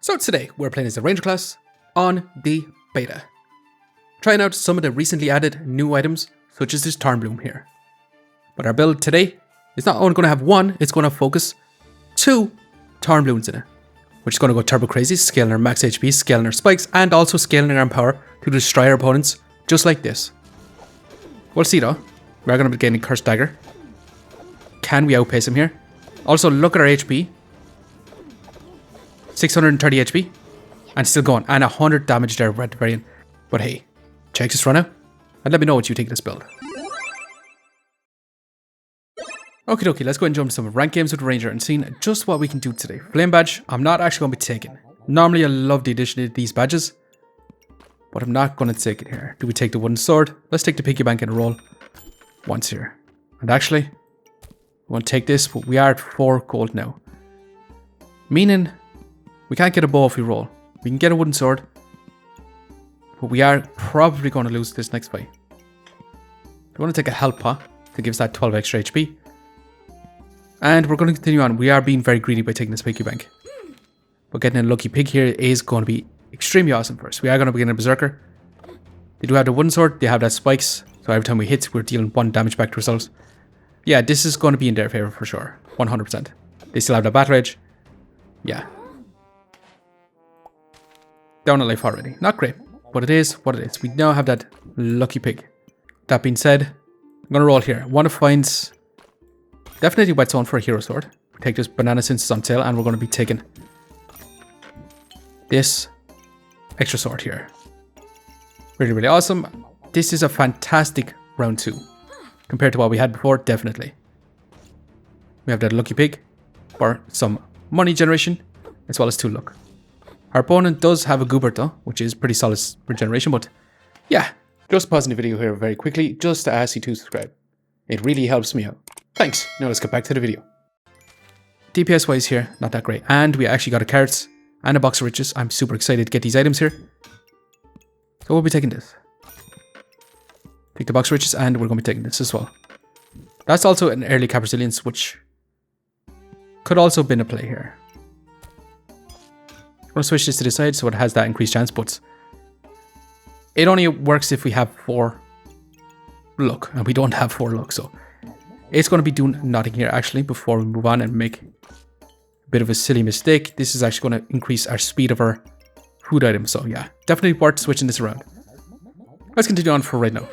So today we're playing as the Ranger class on the beta. Trying out some of the recently added new items such as this Thornbloom here. But our build today is not only going to have one, it's going to focus 2 Thornblooms in it. We're just going to go turbo crazy, scaling our max HP, scaling our spikes, and also scaling our arm power to destroy our opponents just like this. We'll see though. We're going to be gaining Cursed Dagger. Can we outpace him here? Also look at our HP. 630 HP and still going, and 100 damage there at the very end. But hey, check this run out and let me know what you think of this build. Okie dokie, let's go and jump to some rank games with Ranger and see just what we can do today. Flame badge, I'm not actually going to be taking. Normally I love the addition of these badges, but I'm not going to take it here. Do we take the wooden sword? Let's take the piggy bank and roll once here. And actually, we won't take this, but we are at 4 gold now. Meaning, we can't get a bow if we roll. We can get a wooden sword, but we are probably going to lose this next fight. We want to take a health pot to give us that 12 extra HP. And we're going to continue on. We are being very greedy by taking this piggy bank. But getting a lucky pig here is going to be extremely awesome for us. We are going to begin a berserker. They do have the wooden sword. They have that spikes. So every time we hit, we're dealing 1 damage back to ourselves. Yeah, this is going to be in their favor for sure. 100%. They still have the battle rage. Yeah. Down a life already. Not great, but it is what it is. We now have that lucky pig. That being said, I'm going to roll here. Want to find definitely whetstone for a hero sword. We take this banana since it's on sale, and we're going to be taking this extra sword here. Really, really awesome. This is a fantastic round 2 compared to what we had before, definitely. We have that lucky pig for some money generation as well as 2 luck. Our opponent does have a Goobert though, which is pretty solid regeneration, but yeah. Just pausing the video here very quickly, just to ask you to subscribe. It really helps me out. Thanks. Now let's get back to the video. DPS wise here, not that great. And we actually got a carrots and a box of riches. I'm super excited to get these items here. So we'll be taking this. Take the box of riches and we're going to be taking this as well. That's also an early cap resilience, which could also have been a play here. I'm going to switch this to the side so it has that increased chance, but it only works if we have 4 luck, and we don't have 4 luck, so it's going to be doing nothing here actually before we move on and make a bit of a silly mistake. This is actually going to increase our speed of our food items, so yeah, definitely worth switching this around. Let's continue on for right now.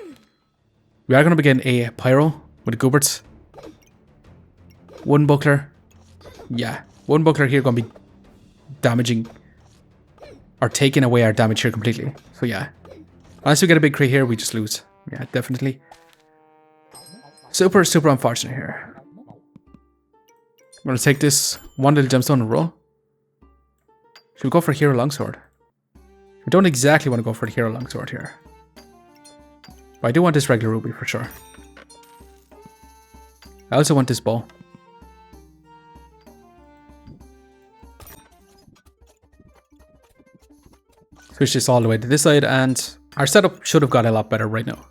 We are going to begin a pyro with the Gooberts. One buckler. Yeah, one buckler here going to be damaging or taking away our damage here completely. So yeah, unless we get a big crit here, we just lose. Yeah, definitely. Super, super unfortunate here. I'm going to take this one little gemstone and roll. Should we go for hero longsword? We don't exactly want to go for the hero longsword here. But I do want this regular ruby for sure. I also want this bow. Switch this all the way to this side, and our setup should have got a lot better right now.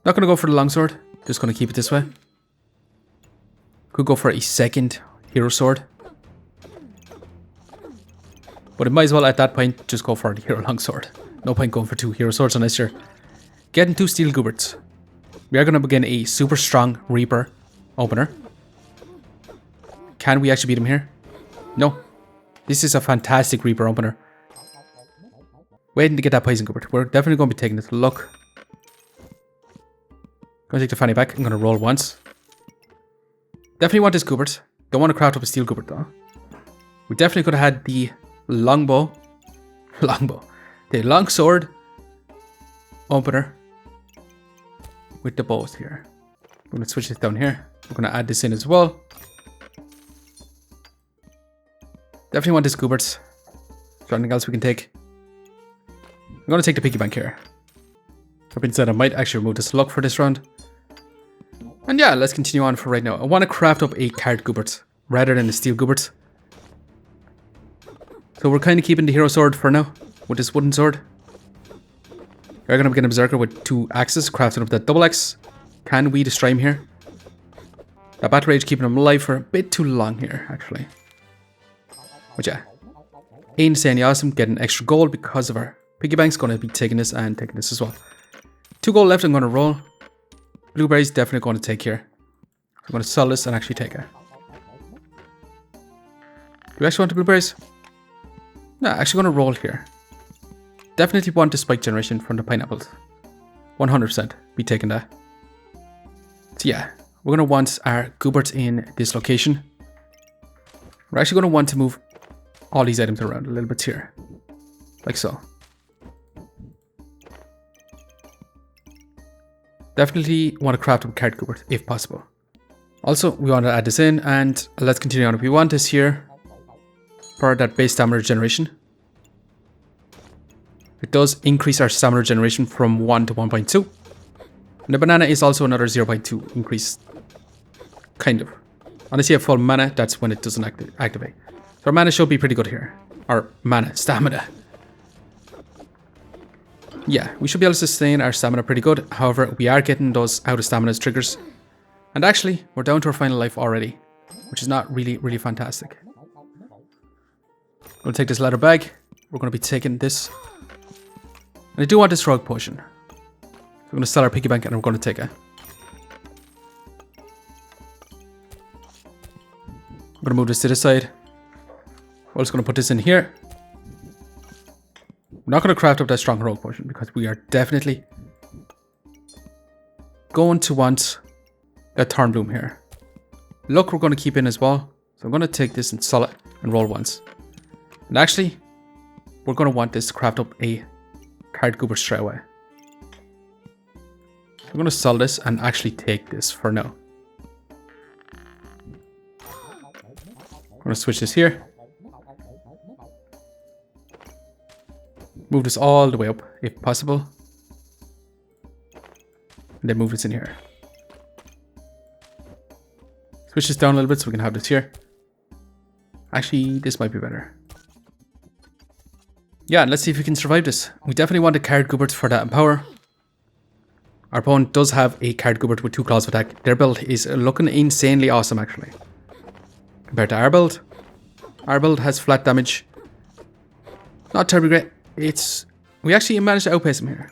Not going to go for the longsword, just going to keep it this way. Could go for a second hero sword, but it might as well at that point just go for the hero longsword. No point going for 2 hero swords unless you're getting 2 steel Gooberts. We are going to begin a super strong Reaper opener. Can we actually beat him here? No. This is a fantastic Reaper opener. Waiting to get that poison Goobert. We're definitely going to be taking this. Look. Going to take the fanny back. I'm going to roll once. Definitely want this Goobert. Don't want to craft up a steel Goobert though. We definitely could have had the longbow. The longsword opener with the bows here. I'm going to switch this down here. We're going to add this in as well. Definitely want this Goobert. Is there anything else we can take? I'm going to take the piggy bank here. That being said, I might actually remove this luck for this round. And yeah, let's continue on for right now. I want to craft up a card Goobert rather than a steel Goobert. So we're kind of keeping the hero sword for now with this wooden sword. We're going to begin a berserker with 2 axes, crafting up that double axe. Can we destroy him here? That battle rage keeping him alive for a bit too long here, actually. But yeah, insanely awesome. Getting extra gold because of our piggy bank's going to be taking this and taking this as well. 2 gold left. I'm going to roll. Blueberries definitely going to take here. I'm going to sell this and actually take it. Do we actually want the blueberries? No, actually going to roll here. Definitely want the spike generation from the pineapples. 100% be taking that. So yeah, we're going to want our goobers in this location. We're actually going to want to move all these items around a little bit here. Like so. Definitely want to craft up carrot goobers if possible. Also, we want to add this in and let's continue on. We want this here for that base stamina generation. It does increase our stamina generation from 1 to 1.2. And the banana is also another 0.2 increase. Kind of. Unless you have full mana, that's when it doesn't activate. So our mana should be pretty good here. Our mana, stamina. Yeah, we should be able to sustain our stamina pretty good. However, we are getting those out of stamina triggers. And actually, we're down to our final life already. Which is not really, really fantastic. We'll take this leather bag. We're going to be taking this. And I do want this rogue potion. So we're going to sell our piggy bank and we're going to take it. I'm going to move this to this side. We're just going to put this in here. We're not going to craft up that strong rogue potion because we are definitely going to want that Thornbloom here. Luck we're going to keep in as well. So I'm going to take this and sell it and roll once. And actually, we're going to want this to craft up a card goober straight away. I'm going to sell this and actually take this for now. I'm going to switch this here. Move this all the way up if possible. And then move this in here. Switch this down a little bit so we can have this here. Actually, this might be better. Yeah, let's see if we can survive this. We definitely want a card goobert for that empower. Our opponent does have a card goobert with 2 claws of attack. Their build is looking insanely awesome actually. Compared to our build. Our build has flat damage. Not terribly great. We actually managed to outpace him here.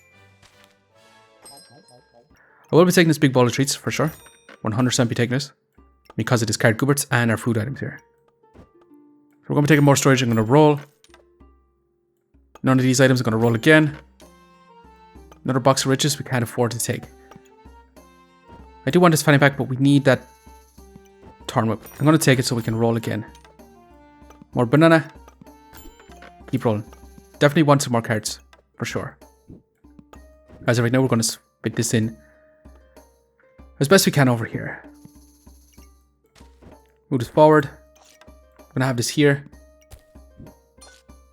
I will be taking this big bowl of treats for sure. 100% be taking this. Because it is card gooberts and our food items here. So we're going to be taking more storage. I'm going to roll. None of these items are going to roll again. Another box of riches we can't afford to take. I do want this fanny pack, but we need that Thorn whip. I'm going to take it so we can roll again. More banana. Keep rolling. Definitely want some more cards, for sure. As of right now, we're going to fit this in as best we can over here. Move this forward. I'm going to have this here.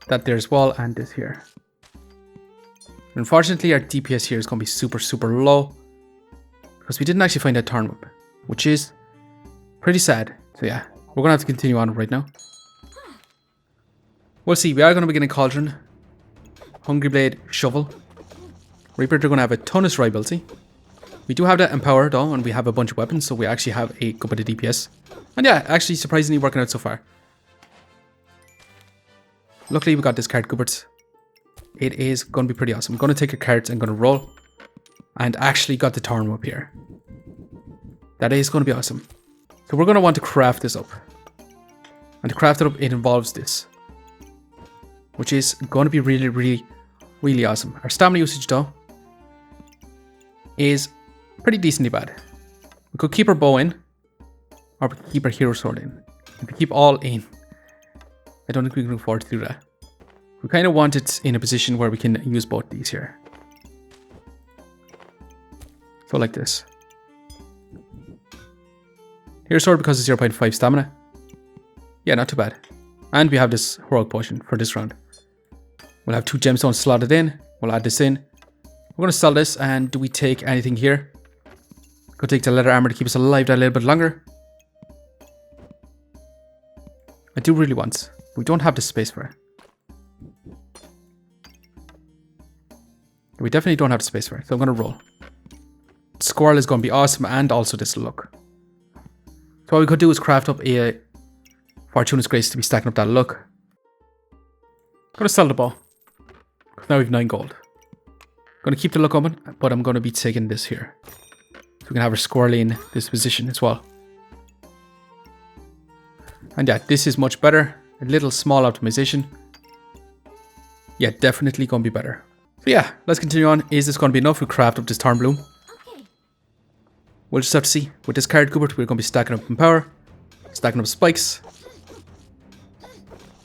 That there as well, and this here. Unfortunately, our DPS here is going to be super, super low. Because we didn't actually find that Thorn whip, which is pretty sad. So yeah, we're going to have to continue on right now. We'll see. We are going to be getting Cauldron, Hungry Blade, Shovel. Reaper, they're going to have a ton of survivability. We do have that Empower though, and we have a bunch of weapons, so we actually have a good bit of DPS. And yeah, actually surprisingly working out so far. Luckily we got this card Goobert. It is going to be pretty awesome. I'm going to take your cards and going to roll. And actually got the Thorn up here. That is going to be awesome. So we're going to want to craft this up. And to craft it up, it involves this. Which is going to be really, really, really awesome. Our stamina usage though is pretty decently bad. We could keep our bow in. Or we could keep our hero sword in. If we keep all in, I don't think we can afford to do that. We kind of want it in a position where we can use both these here. So like this. Hero sword because it's 0.5 stamina. Yeah, not too bad. And we have this heroic potion for this round. We'll have 2 gemstones slotted in. We'll add this in. We're going to sell this. And do we take anything here? Could take the leather armor to keep us alive that a little bit longer. I do really want. We don't have the space for it. We definitely don't have the space for it. So I'm going to roll. Squirrel is going to be awesome. And also this luck. So what we could do is craft up a Fortuna's Grace to be stacking up that luck. Gonna sell the ball. Now we have 9 gold. Gonna keep the luck open, but I'm gonna be taking this here. So we can have her squarely in this position as well. And yeah, this is much better. A little small optimization. Yeah, definitely gonna be better. So yeah, let's continue on. Is this gonna be enough? We craft up this Thornbloom. We'll just have to see. With this card cupboard, we're gonna be stacking up in power, stacking up spikes.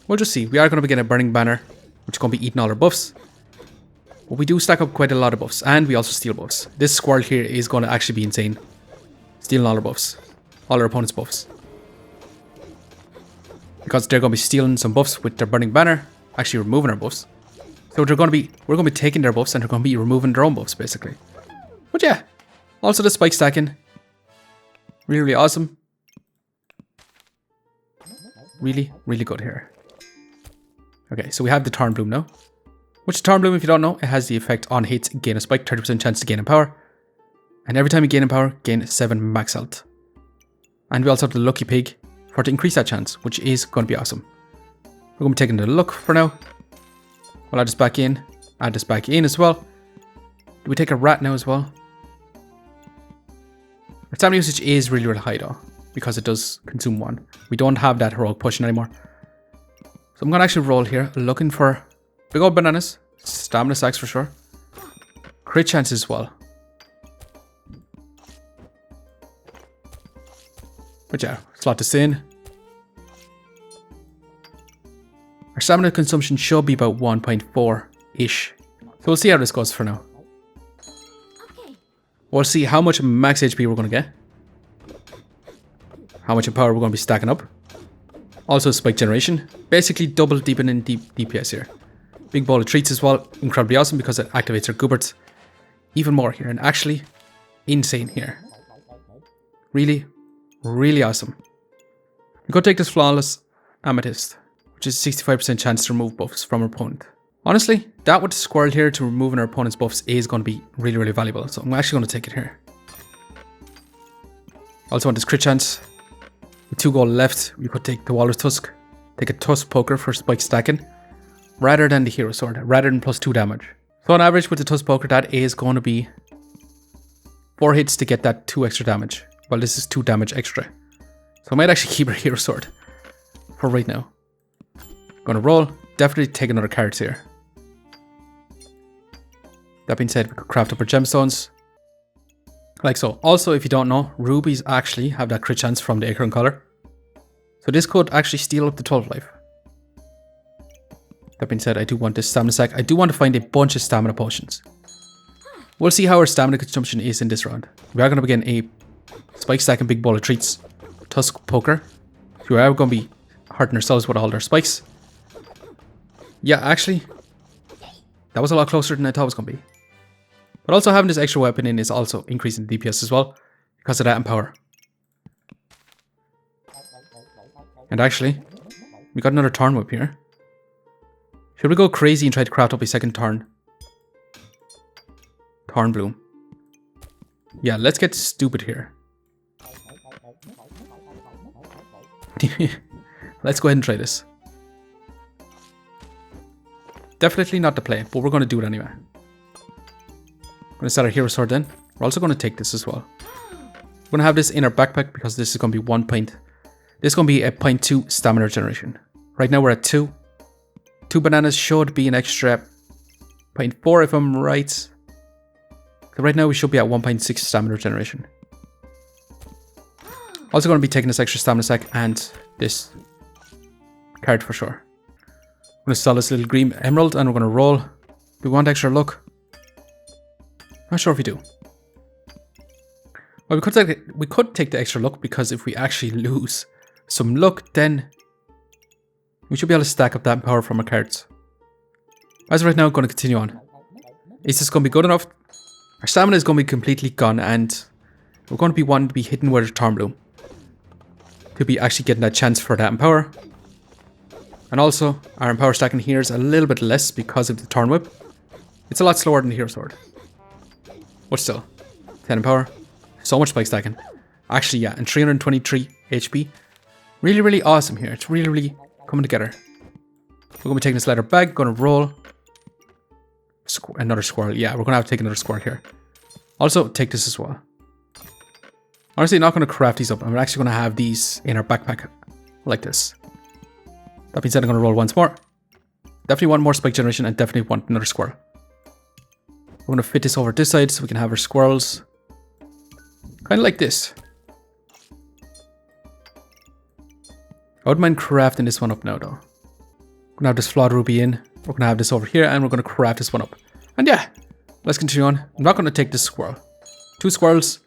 We'll just see. We are gonna be getting a burning banner, which is gonna be eating all our buffs. But we do stack up quite a lot of buffs, and we also steal buffs. This squirrel here is gonna actually be insane. Stealing all our buffs. All our opponents' buffs. Because they're gonna be stealing some buffs with their burning banner, actually removing our buffs. So we're gonna be taking their buffs and they're gonna be removing their own buffs basically. But yeah, also the spike stacking, really awesome. Really good here. Okay, so we have the Thornbloom now. Which Thornbloom, if you don't know, it has the effect on hits, gain a spike, 30% chance to gain in power. And every time you gain in power, gain 7 max health. And we also have the Lucky Pig for to increase that chance, which is going to be awesome. We're going to be taking the luck for now. We'll add this back in. Add this back in as well. Do we take a rat now as well? Our stamina usage is really high though, because it does consume 1. We don't have that heroic pushing anymore. So I'm going to actually roll here, looking for big old bananas, stamina stacks for sure. Crit chances as well. But yeah, slot this in. Our stamina consumption should be about 1.4-ish. So we'll see how this goes for now. We'll see how much max HP we're going to get. How much power we're going to be stacking up. Also spike generation. Basically double deepening DPS here. Big bowl of treats as well. Incredibly awesome because it activates our goobers. Even more here. And actually insane here. Really awesome. We could take this Flawless Amethyst, which is 65% chance to remove buffs from our opponent. Honestly, that with the squirrel here to removing our opponent's buffs is going to be really valuable. So I'm actually going to take it here. Also want this crit chance. With 2 gold left, we could take the Walrus Tusk. Take a Tusk Poker for spike stacking. Rather than the Hero Sword. Rather than +2 damage. So on average with the Tusk Poker, that is going to be 4 hits to get that 2 extra damage. Well, this is 2 damage extra. So I might actually keep our Hero Sword for right now. Gonna roll. Definitely take another card here. That being said, we could craft up our gemstones. Like so. Also, if you don't know, rubies actually have that crit chance from the acorn color. So this could actually steal up to 12 life. That being said, I do want this stamina sack. I do want to find a bunch of stamina potions. We'll see how our stamina consumption is in this round. We are going to begin a spike stack and big bowl of treats. Tusk Poker. So we are going to be hurting ourselves with all our spikes. Yeah, actually, that was a lot closer than I thought it was going to be. But also having this extra weapon in is also increasing the DPS as well, because of that and power. And actually, we got another Thorn Whip here. Should we go crazy and try to craft up a second Thornbloom? Yeah, let's get stupid here. Let's go ahead and try this. Definitely not the play, but we're going to do it anyway. We're going to set our Hero Sword then. We're also going to take this as well. We're going to have this in our backpack because this is going to be 1 point. This is going to be a 0.2 stamina generation. Right now we're at 2. 2 bananas should be an extra 0.4 if I'm right. So right now we should be at 1.6 stamina generation. Also going to be taking this extra stamina sack and this card for sure. I'm going to sell this little green emerald and we're going to roll. Do we want extra luck? Not sure if we do. Well, we could take the extra luck because if we actually lose some luck, then we should be able to stack up that power from our cards. As of right now, I'm going to continue on. Is this going to be good enough? Our stamina is going to be completely gone and we're going to be wanting to be hitting with a Thornbloom to be actually getting that chance for that empower. And also, our empower stacking here is a little bit less because of the Thorn Whip. It's a lot slower than the Hero Sword. But still, 10 empower, so much spike stacking. Actually, yeah, and 323 HP. Really awesome here. It's really coming together. We're going to be taking this leather bag. Going to roll. Another squirrel. Yeah, we're going to have to take another squirrel here. Also, take this as well. Honestly, not going to craft these up. I'm actually going to have these in our backpack. Like this. That being said, I'm going to roll once more. Definitely want more spike generation and definitely want another squirrel. I'm going to fit this over this side so we can have our squirrels. Kind of like this. I wouldn't mind crafting this one up now though. We're going to have this flawed ruby in. We're going to have this over here and we're going to craft this one up. And yeah, let's continue on. I'm not going to take this squirrel. 2 squirrels.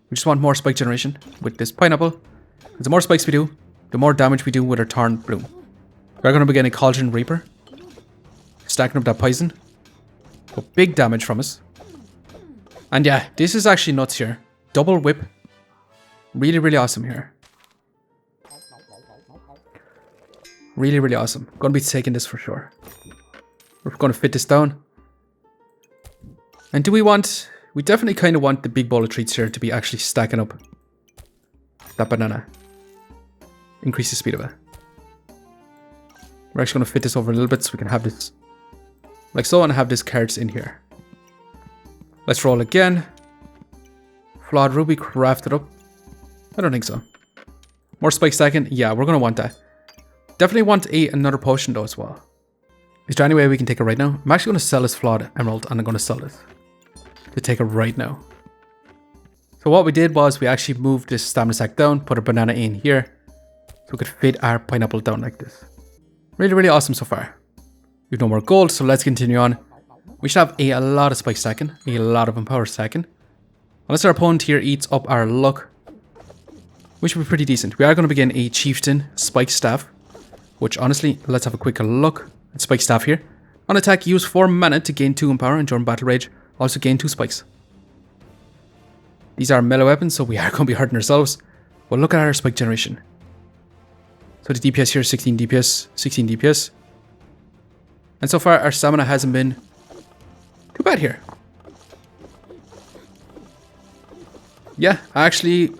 We just want more spike generation with this pineapple. The more spikes we do, the more damage we do with our Thornbloom. We're going to be getting a Cauldron Reaper. Stacking up that poison. But big damage from us. And yeah, this is actually nuts here. Double whip. Really, really awesome here. Really, really awesome. Going to be taking this for sure. We're going to fit this down. And do we want... We definitely kind of want the big bowl of treats here to be actually stacking up that banana. Increase the speed of it. We're actually going to fit this over a little bit so we can have this like so and have this carrots in here. Let's roll again. Flawed ruby crafted up. I don't think so. More spike stacking. Yeah, we're going to want that. Definitely want another potion though as well. Is there any way we can take it right now? I'm actually going to sell this flawed emerald and I'm going to sell this. To take it right now. So what we did was we actually moved this stamina sack down, put a banana in here. So we could fit our pineapple down like this. Really, really awesome so far. We have no more gold, so let's continue on. We should have a lot of spike stacking, a lot of empower stacking. Unless our opponent here eats up our luck, which would be pretty decent. We are going to begin a chieftain spike staff, which honestly, let's have a quick look at spike staff here. On attack, use 4 mana to gain 2 empower and during battle rage, also gain 2 spikes. These are melee weapons, so we are going to be hurting ourselves. But look at our spike generation. So the DPS here, 16 DPS, 16 DPS. And so far, our stamina hasn't been too bad here. Yeah, actually,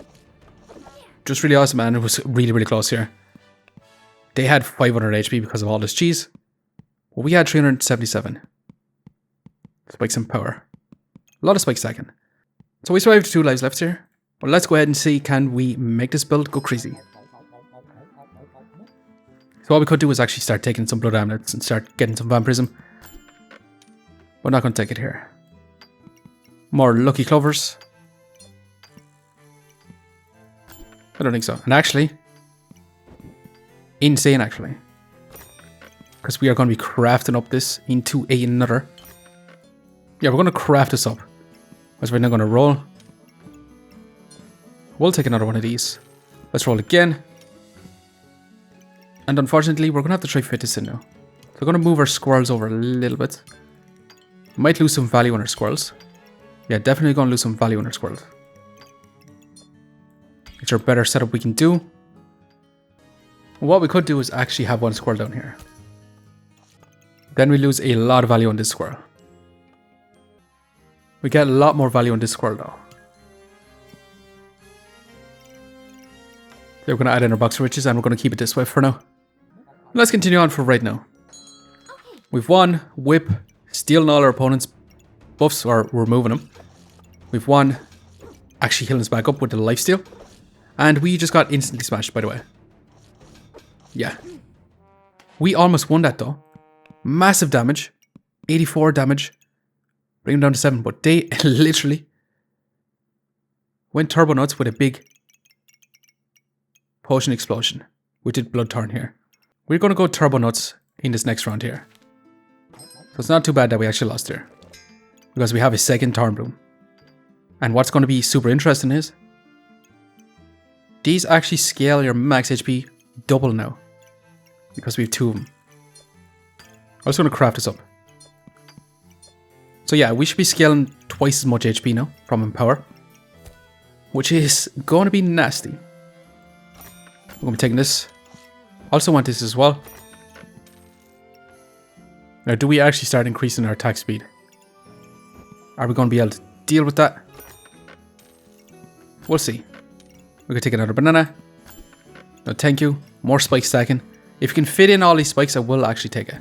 just really awesome, man. It was really, really close here. They had 500 HP because of all this cheese. Well, we had 377. Spikes in power. A lot of spike stacking. So we survived 2 lives left here. Well, let's go ahead and see, can we make this build go crazy? So what we could do is actually start taking some blood amulets and start getting some vampirism. We're not going to take it here. More lucky clovers. I don't think so. And actually, insane actually. Because we are going to be crafting up this into another. Yeah, we're going to craft this up. As we're now going to roll. We'll take another one of these. Let's roll again. And unfortunately, we're going to have to try fit this in now. So we're going to move our squirrels over a little bit. Might lose some value on our squirrels. Yeah, definitely going to lose some value on our squirrels. It's our better setup we can do. What we could do is actually have one squirrel down here. Then we lose a lot of value on this squirrel. We get a lot more value on this squirrel though. We're going to add in our box of riches and we're going to keep it this way for now. Let's continue on for right now. We've won whip, stealing all our opponents' buffs or removing them. We've won actually healing us back up with the lifesteal. And we just got instantly smashed, by the way. Yeah. We almost won that though. Massive damage. 84 damage. Bring them down to 7. But they literally went turbo nuts with a big potion explosion. We did blood turn here. We're going to go turbo nuts in this next round here. So it's not too bad that we actually lost here. Because we have a second Thornbloom. And what's going to be super interesting is these actually scale your max HP double now. Because we have 2 of them. I was going to craft this up. So yeah, we should be scaling twice as much HP now from Empower. Which is going to be nasty. We're going to be taking this. Also want this as well. Now, do we actually start increasing our attack speed? Are we going to be able to deal with that? We'll see. We could take another banana. No, thank you. More spike stacking. If you can fit in all these spikes, I will actually take it.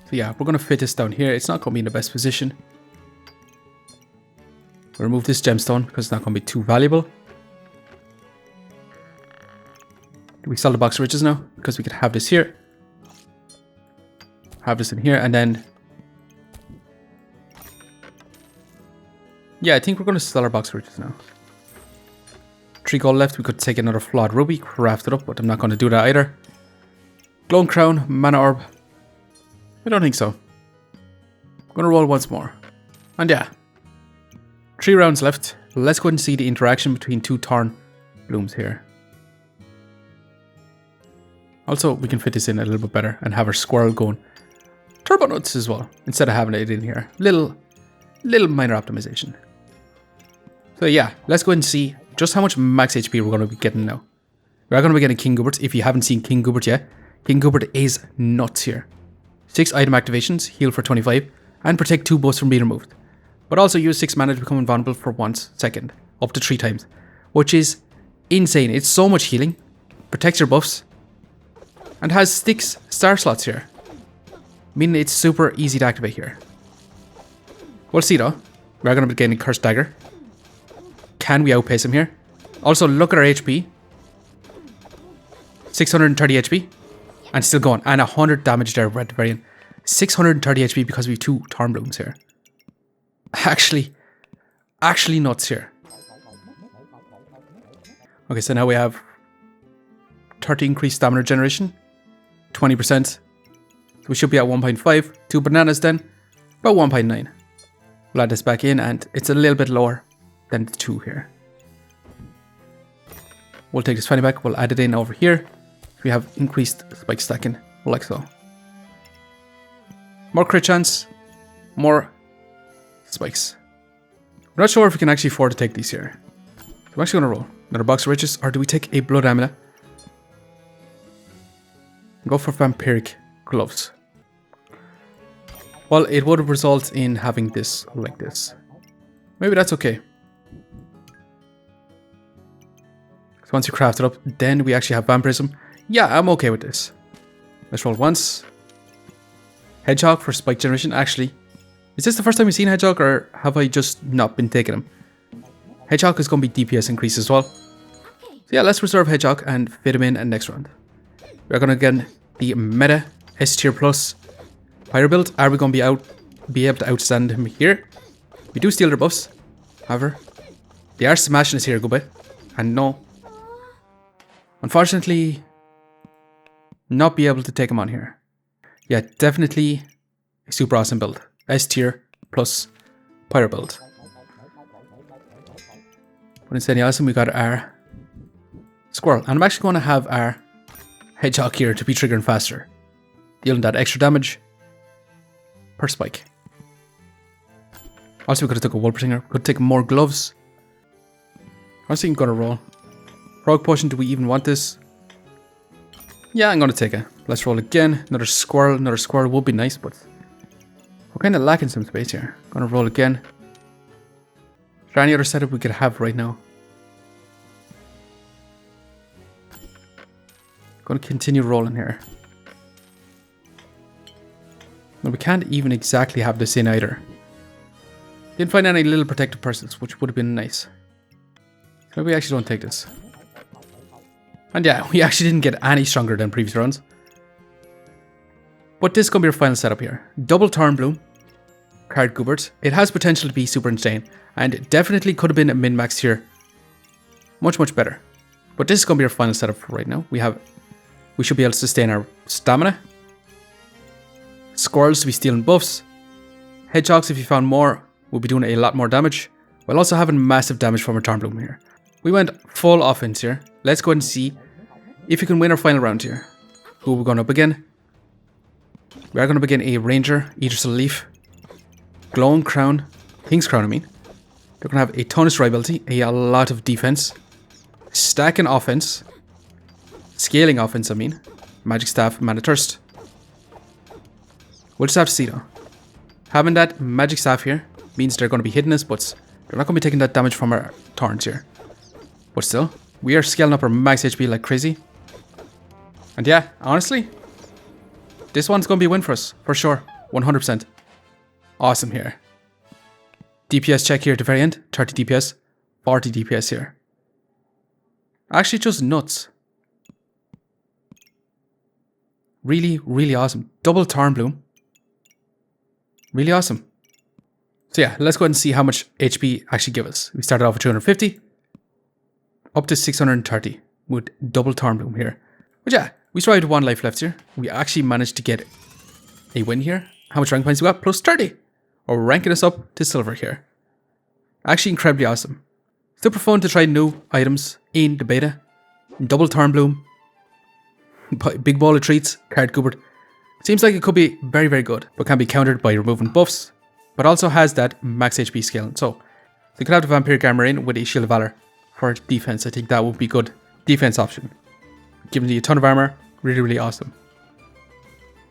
So yeah, we're going to fit this down here. It's not going to be in the best position. We'll remove this gemstone because it's not going to be too valuable. Do we sell the box of riches now? Because we could have this here. Have this in here, and then... Yeah, I think we're going to sell our box of riches now. 3 gold left. We could take another flawed ruby, craft it up, but I'm not going to do that either. Glowing crown, mana orb. I don't think so. I'm going to roll once more. And yeah. 3 rounds left. Let's go and see the interaction between 2 Thornblooms here. Also, we can fit this in a little bit better and have our squirrel going turbo nuts as well, instead of having it in here. Little minor optimization. So yeah, let's go and see just how much max HP we're going to be getting now. We are going to be getting King Goobert. If you haven't seen King Goobert yet, King Goobert is nuts here. 6 item activations, heal for 25, and protect 2 buffs from being removed. But also use 6 mana to become invulnerable for 1 second, up to 3 times, which is insane. It's so much healing, protects your buffs, and has 6 star slots here. Meaning it's super easy to activate here. We'll see though. We're going to be getting Cursed Dagger. Can we outpace him here? Also, look at our HP. 630 HP. And still going. And 100 damage there, Red Variant. 630 HP because we have 2 Thornblooms here. Actually nuts here. Okay, so now we have 30 increased stamina generation. 20%. So we should be at 1.5. 2 bananas then. About 1.9. We'll add this back in, and it's a little bit lower than the 2 here. We'll take this 20 back. We'll add it in over here. We have increased spike stacking, like so. More crit chance. More spikes. We're not sure if we can actually afford to take these here. So I'm actually going to roll another box of riches, or do we take a blood amulet? Go for vampiric gloves. Well, it would result in having this like this. Maybe that's okay. So once you craft it up, then we actually have vampirism. Yeah, I'm okay with this. Let's roll once. Hedgehog for spike generation. Actually, is this the first time we've seen Hedgehog, or have I just not been taking him? Hedgehog is going to be DPS increase as well. So yeah, let's reserve Hedgehog and fit him in next round. We're going to get the meta S tier plus fire build. Are we going to be able to outstand him here? We do steal their buffs. However, they are smashing us here a good bit. And no. Unfortunately, not be able to take him on here. Yeah, definitely a super awesome build. S tier plus pyro build. But instead of awesome, we got our squirrel. And I'm actually going to have our hedgehog here to be triggering faster. Dealing that extra damage per spike. Also, we could have took a wool bringer. Could take more gloves. I was thinking going to roll. Frog potion, do we even want this? Yeah, I'm going to take it. Let's roll again. Another squirrel. Another squirrel would be nice, but we're kind of lacking some space here. Going to roll again. Is there any other setup we could have right now? Going to continue rolling here. No, we can't even exactly have this in either. Didn't find any little protective persons, which would have been nice. So we actually don't take this. And yeah, we actually didn't get any stronger than previous rounds. But this is going to be our final setup here. Double Thornbloom. Card Goobert. It has potential to be super insane. And it definitely could have been a min-max here. Much, much better. But this is going to be our final setup for right now. We should be able to sustain our stamina. Squirrels to be stealing buffs. Hedgehogs, if you found more, will be doing a lot more damage. While also having massive damage from our Thornbloom here. We went full offense here. Let's go and see if we can win our final round here. Who are we going up again? We are going to begin a Ranger, Eater's Leaf, Glowing Crown, King's Crown I mean. They're going to have a ton of striability, a lot of defense, stacking offense, scaling offense I mean, Magic Staff, Mana Thirst. We'll just have to see though. Having that Magic Staff here means they're going to be hitting us, but they're not going to be taking that damage from our Thorns here. But still, we are scaling up our max HP like crazy. And yeah, honestly, this one's going to be a win for us, for sure. 100%. Awesome here. DPS check here at the very end. 30 DPS, 40 DPS here. Actually, just nuts. Really, really awesome. Double Thornbloom. Really awesome. So yeah, let's go ahead and see how much HP actually give us. We started off with 250. Up to 630 with double Thornbloom here. But yeah, we survived with 1 life left here. We actually managed to get a win here. How much rank points we got? Plus 30. Or ranking us up to silver here. Actually incredibly awesome. Super fun to try new items in the beta. Double Thornbloom. Big ball of treats. Card cupboard. Seems like it could be very, very good. But can be countered by removing buffs. But also has that max HP scaling. So they could have the Vampiric Armor in with a Shield of Valor. For defense, I think that would be good defense option. Giving you a ton of armor, really, really awesome.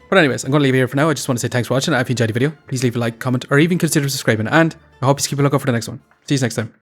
But anyways, I'm going to leave it here for now. I just want to say thanks for watching. If you enjoyed the video, please leave a like, comment, or even consider subscribing. And I hope you keep a lookout for the next one. See you next time.